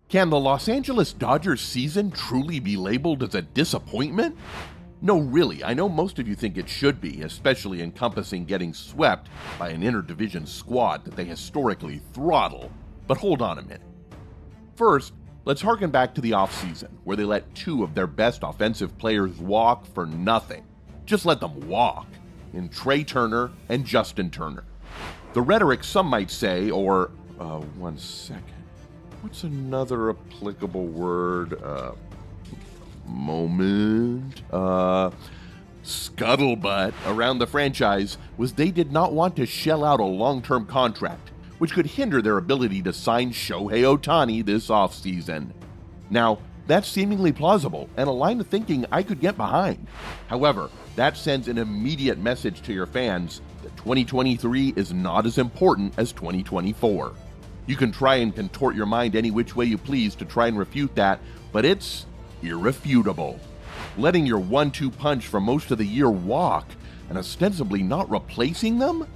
Can the Los Angeles Dodgers season truly be labeled as a disappointment? No, really, I know most of you think it should be, especially encompassing getting swept by an interdivision squad that they historically throttle. But hold on a minute. First, let's harken back to the offseason, where they let two of their best offensive players walk for nothing. Just let them walk, in Trea Turner and Justin Turner. The rhetoric, some might say, or, one second. What's another applicable word? Scuttlebutt around the franchise was they did not want to shell out a long-term contract, which could hinder their ability to sign Shohei Ohtani this offseason. Now, that's seemingly plausible and a line of thinking I could get behind. However, that sends an immediate message to your fans that 2023 is not as important as 2024. You can try and contort your mind any which way you please to try and refute that, but it's irrefutable. Letting your 1-2 punch for most of the year walk and ostensibly not replacing them?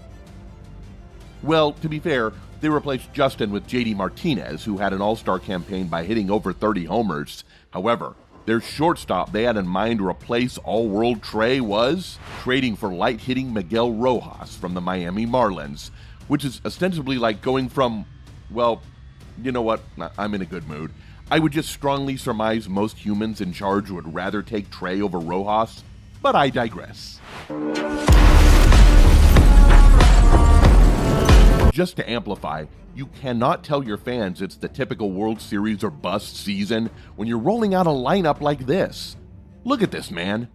Well, to be fair, they replaced Justin with JD Martinez, who had an all-star campaign by hitting over 30 homers. However, their shortstop they had in mind to replace all-world Trea was trading for light-hitting Miguel Rojas from the Miami Marlins, which is ostensibly like going from, well, you know what, I'm in a good mood. I would just strongly surmise most humans in charge would rather take Trea over Rojas, but I digress. Just to amplify, you cannot tell your fans it's the typical World Series or bust season when you're rolling out a lineup like this. Look at this, man.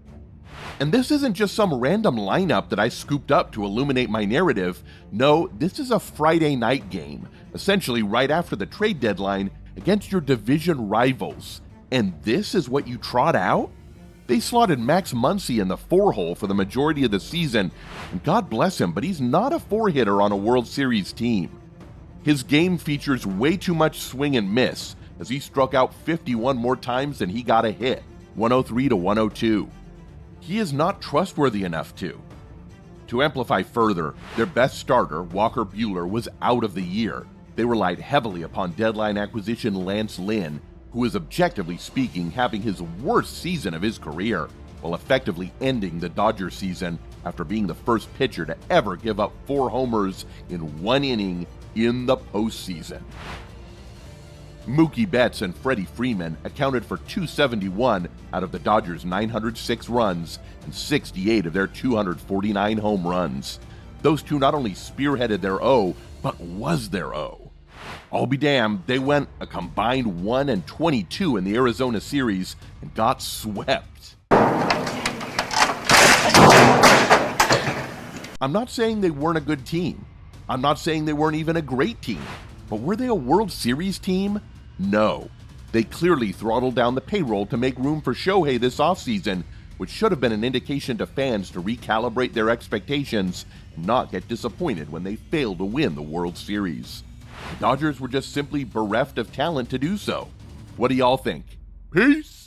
And this isn't just some random lineup that I scooped up to illuminate my narrative. No, this is a Friday night game, essentially right after the trade deadline against your division rivals. And this is what you trot out? They slotted Max Muncy in the 4-hole for the majority of the season, and God bless him, but he's not a 4-hitter on a World Series team. His game features way too much swing and miss, as he struck out 51 more times than he got a hit, 103 to 102. He is not trustworthy enough to. To amplify further, their best starter, Walker Buehler, was out of the year. They relied heavily upon deadline acquisition Lance Lynn, who is objectively speaking having his worst season of his career, while effectively ending the Dodger season after being the first pitcher to ever give up 4 homers in 1 inning in the postseason. Mookie Betts and Freddie Freeman accounted for 271 out of the Dodgers' 906 runs and 68 of their 249 home runs. Those two not only spearheaded their O, but was their O. I'll be damned, they went a combined 1-22 in the Arizona series and got swept. I'm not saying they weren't a good team. I'm not saying they weren't even a great team. But were they a World Series team? No. They clearly throttled down the payroll to make room for Shohei this offseason, which should have been an indication to fans to recalibrate their expectations and not get disappointed when they failed to win the World Series. The Dodgers were just simply bereft of talent to do so. What do y'all think? Peace!